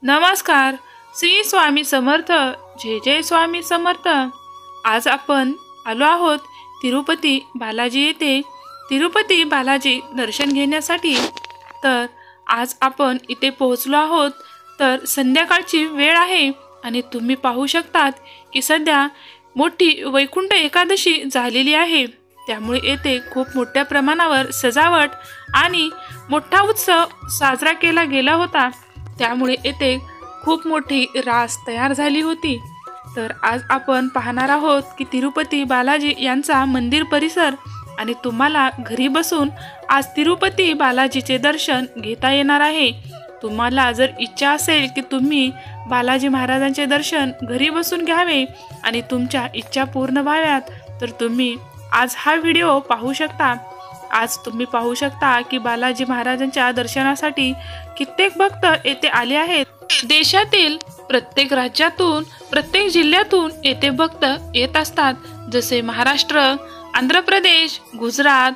नमस्कार. श्री स्वामी समर्थ. जय जय स्वामी समर्थ. आज आपण आलो आहोत तिरुपती बालाजी येथे तिरुपती बालाजी दर्शन घेण्यासाठी. तर आज आपण इथे पोहोचलो आहोत. तर संध्याकाळची वेळ आहे आणि तुम्ही पाहू शकतात की सध्या मोठी वैकुंठ एकादशी झालेली आहे. त्यामुळे येथे खूप मोठ्या प्रमाणावर सजावट आणि मोठा उत्सव साजरा केला गेला होता. त्यामुळे येथे खूप मोठी रास तयार झाली होती. तर आज आपण पाहणार आहोत की तिरुपती बालाजी यांचा मंदिर परिसर आणि तुम्हाला घरी बसून आज तिरुपती बालाजीचे दर्शन घेता येणार आहे. तुम्हाला जर इच्छा असेल की तुम्ही बालाजी महाराजांचे दर्शन घरी बसून घ्यावे आणि तुमच्या इच्छा पूर्ण व्हाव्यात तर तुम्ही आज हा व्हिडिओ पाहू शकता. आज तुम्ही पाहू शकता की बालाजी महाराजांच्या दर्शनासाठी कित्येक भक्त येथे आले आहेत. देशातील प्रत्येक राज्यातून प्रत्येक जिल्ह्यातून येथे भक्त येत असतात. जसे महाराष्ट्र, आंध्र प्रदेश, गुजरात,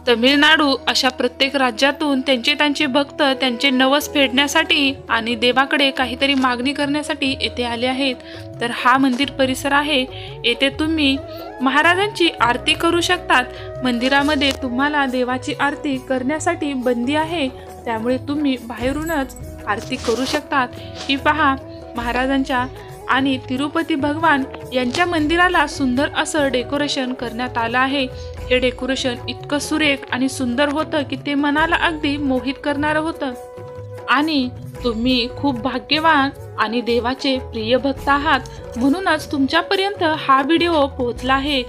तमिळनाडू अशा प्रत्येक राज्यातून त्यांचे भक्त त्यांचे नवस फेडण्यासाठी आणि देवाकडे काहीतरी मागणी करण्यासाठी येथे आले आहेत. तर हा मंदिर परिसर आहे. येथे तुम्ही महाराजांची आरती करू शकतात. मंदिरामध्ये तुम्हाला देवाची आरती करण्यासाठी बंदी आहे. त्यामुळे तुम्ही बाहेरूनच आरती करू शकतात. ही पहा महाराजांच्या आणि तिरुपती भगवान यांच्या मंदिराला सुंदर असं डेकोरेशन करण्यात आलं आहे. हे डेकोरेशन इतकं सुरेख आणि सुंदर होतं की ते मनाला अगदी मोहित करणारं होतं. आणि तुम्ही खूप भाग्यवान आणि देवाचे प्रिय भक्त आहात म्हणूनच तुमच्यापर्यंत हा व्हिडिओ पोहोचला आहे.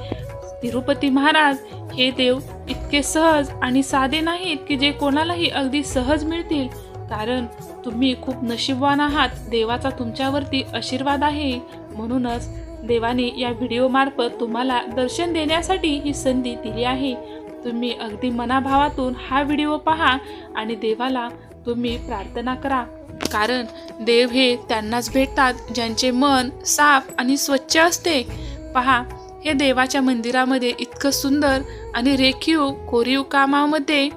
तिरुपती महाराज हे देव इतके सहज आणि साधे नाहीत की जे कोणालाही अगदी सहज मिळतील. कारण तुम्ही खूप नशीबवान आहात. देवाचा तुमच्यावरती आशीर्वाद आहे. म्हणूनच देवाने या व्हिडिओ मार्फत तुम्हाला दर्शन देण्यासाठी ही संधी दिली आहे. तुम्ही अगदी मनाभावातून हा व्हिडिओ पहा आणि देवाला तुम्ही प्रार्थना करा. कारण देव हे त्यांनाच भेटतात ज्यांचे मन साफ आणि स्वच्छ असते. पहा, हे देवाच्या मंदिरामध्ये इतकं सुंदर आणि रेखीव कोरीव कामामध्ये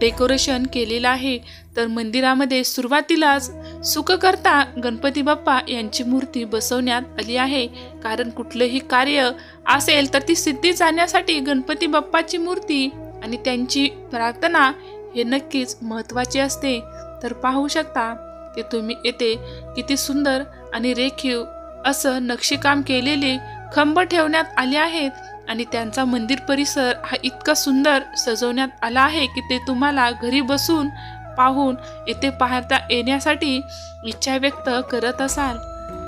डेकोरेशन केलेलं आहे. तर मंदिरामध्ये सुरुवातीलाच सुखकर्ता गणपती बाप्पा यांची मूर्ती बसवण्यात आली आहे. कारण कुठलंही कार्य असेल तर ती सिद्धी जाण्यासाठी गणपती बाप्पाची मूर्ती आणि त्यांची प्रार्थना हे नक्कीच महत्त्वाचे असते. तर पाहू शकता की तुम्ही येथे किती सुंदर आणि रेखीव असं नक्षीकाम केलेले खंब ठेवण्यात आले आहेत. आणि त्यांचा मंदिर परिसर हा इतका सुंदर सजवण्यात आला आहे की ते तुम्हाला घरी बसून पाहून येथे पाहता येण्यासाठी इच्छा व्यक्त करत असाल.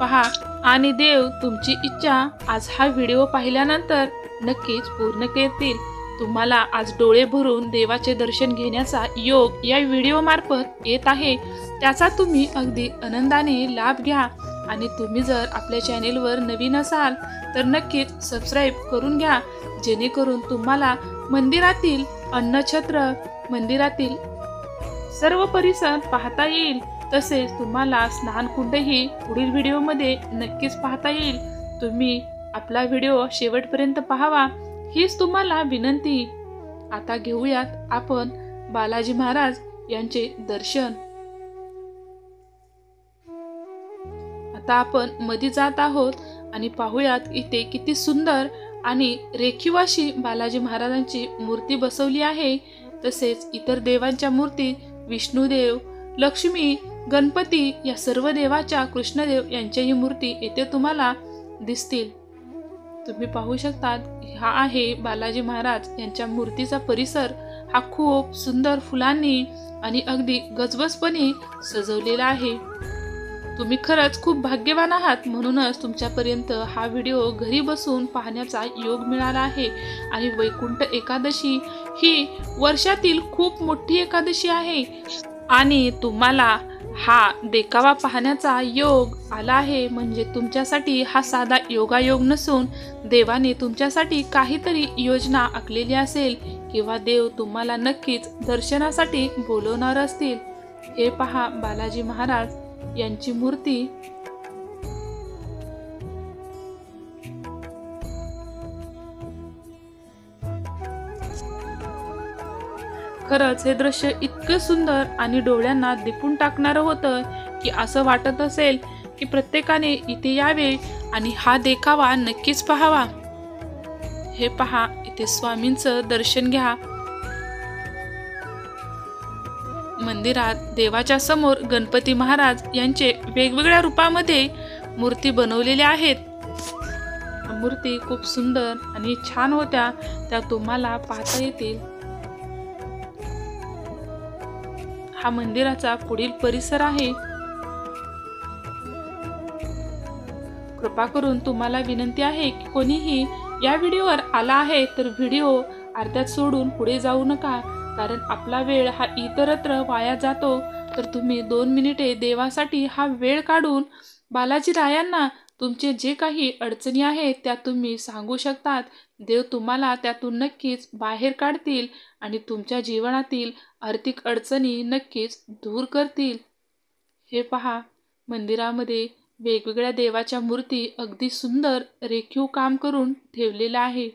पहा, आणि देव तुमची इच्छा आज हा व्हिडिओ पाहिल्यानंतर नक्कीच पूर्ण करतील. तुम्हाला आज डोळे भरून देवाचे दर्शन घेण्याचा योग या व्हिडिओ मार्फत येत आहे. त्याचा तुम्ही अगदी आनंदाने लाभ घ्या. आणि तुम्ही जर आपल्या चॅनेलवर नवीन असाल तर नक्कीच सबस्क्राईब करून घ्या. जेणेकरून तुम्हाला मंदिरातील अन्नछत्र, मंदिरातील सर्व परिसर पाहता येईल. तसेच तुम्हाला स्नानकुंडही पुढील व्हिडिओमध्ये नक्कीच पाहता येईल. तुम्ही आपला व्हिडिओ शेवटपर्यंत पाहावा हीच तुम्हाला विनंती. आता घेऊयात आपण बालाजी महाराज यांचे दर्शन. आता आपण मध्ये जात आहोत आणि पाहूयात इथे किती सुंदर आणि रेखीव अशी बालाजी महाराजांची मूर्ती बसवली आहे. तसेच इतर देवांच्या मूर्ती विष्णुदेव, लक्ष्मी, गणपती या सर्व देवाच्या, कृष्णदेव यांच्याही मूर्ती येथे तुम्हाला दिसतील. तुम्ही पाहू शकता हा आहे बालाजी महाराज यांच्या मूर्तीचा परिसर. हा खूप सुंदर फुलांनी आणि अगदी गजबजपणे सजवलेला आहे. तुम्ही खरंच खूप भाग्यवान आहात. म्हणूनच तुमच्यापर्यंत हा व्हिडिओ घरी बसून पाहण्याचा योग मिळाला आहे. आणि वैकुंठ एकादशी ही वर्षातील खूप मोठी एकादशी आहे आणि तुम्हाला हा देखावा पाहण्याचा योग आला आहे. म्हणजे तुमच्यासाठी हा साधा योगायोग नसून देवाने तुमच्यासाठी काहीतरी योजना आखलेली असेल किंवा देव तुम्हाला नक्कीच दर्शनासाठी बोलवणार असतील. हे पहा बालाजी महाराज यांची मूर्ती. खरंच हे दृश्य इतकं सुंदर आणि डोळ्यांना दिपून टाकणारं होतं की असं वाटत असेल की प्रत्येकाने इथे यावे आणि हा देखावा नक्कीच पाहावा। हे पहा, इथे स्वामींचं दर्शन घ्या। मंदिरात देवाच्या समोर गणपती महाराज यांचे वेगवेगळ्या रूपामध्ये मूर्ती बनवलेल्या आहेत। मूर्ती खूप सुंदर आणि छान होत्या, त्या तुम्हाला पाहता येतील। हा मंदिराचा पुढील परिसर आहे। कृपा करून तुम्हाला विनंती आहे की कोणीही या व्हिडिओवर आला आहे तर व्हिडिओ अर्ध्यात सोडून पुढे जाऊ नका, कारण आपला वेळ हा इतरत्र वाया जातो। तर तुम्ही 2 मिनिटे देवासाठी हा वेळ काढून बालाजी रायांना तुमचे जे काही अडचणी आहेत त्या तुम्ही सांगू शकतात। देव तुम्हाला त्यातून नक्कीच बाहेर काढतील आणि तुमच्या जीवनातील आर्थिक अडचणी नक्कीच दूर करतील। हे पहा, मंदिरामध्ये वेगवेगळ्या देवाच्या मूर्ती अगदी सुंदर रेखीव काम करून ठेवलेल्या आहे।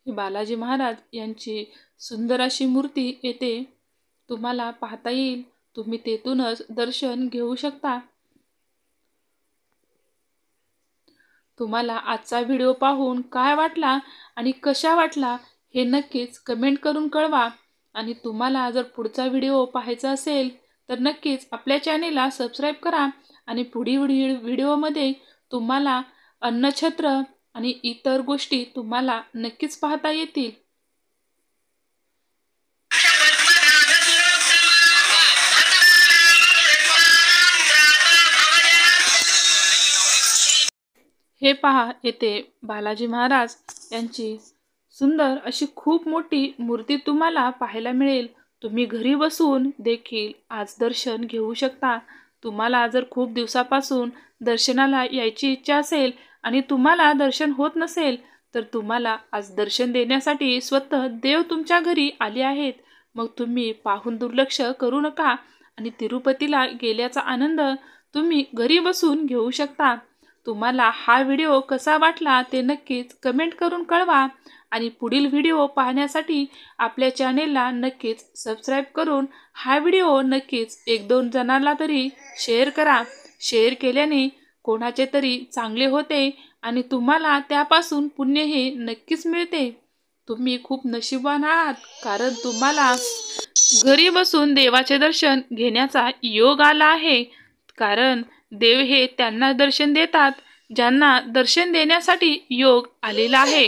बालाजी महाराज यांची सुंदर अशी मूर्ती येथे तुम्हाला पाहता येईल। तुम्ही तेथूनच दर्शन घेऊ शकता। तुम्हाला आजचा व्हिडिओ पाहून काय वाटला आणि कशा वाटला हे नक्कीच कमेंट करून कळवा। आणि तुम्हाला जर पुढचा व्हिडिओ पाहायचा असेल तर नक्कीच आपल्या चॅनेलला सबस्क्राईब करा। आणि पुढील व्हिडिओमध्ये तुम्हाला अन्नछत्र आणि इतर गोष्टी तुम्हाला नक्कीच पाहता येतील। हे पहा, येथे बालाजी महाराज यांची सुंदर अशी खूप मोठी मूर्ती तुम्हाला पाहायला मिळेल। तुम्ही घरी बसून देखील आज दर्शन घेऊ शकता। तुम्हाला जर खूप दिवसापासून दर्शनाला यायची इच्छा असेल आणि तुम्हाला दर्शन होत नसेल तर तुम्हाला आज दर्शन देण्यासाठी स्वतः देव तुमच्या घरी आले आहेत। मग तुम्ही पाहून दुर्लक्ष करू नका आणि तिरुपतीला गेल्याचा आनंद तुम्ही घरी बसून घेऊ शकता। तुम्हाला हा व्हिडिओ कसा वाटला ते नक्कीच कमेंट करून कळवा। आणि पुढील व्हिडिओ पाहण्यासाठी आपल्या चॅनेलला नक्कीच सबस्क्राईब करून हा व्हिडिओ नक्कीच 1-2 जणांना तरी शेअर करा। शेअर केल्याने कोणाचे तरी चांगले होते आणि तुम्हाला त्यापासून पुण्य हे नक्कीच मिळते। तुम्ही खूप नशीबवान आहात, कारण तुम्हाला घरी बसून देवाचे दर्शन घेण्याचा योग आला आहे। कारण देव हे त्यांना दर्शन देतात ज्यांना दर्शन देण्यासाठी योग आलेला आहे।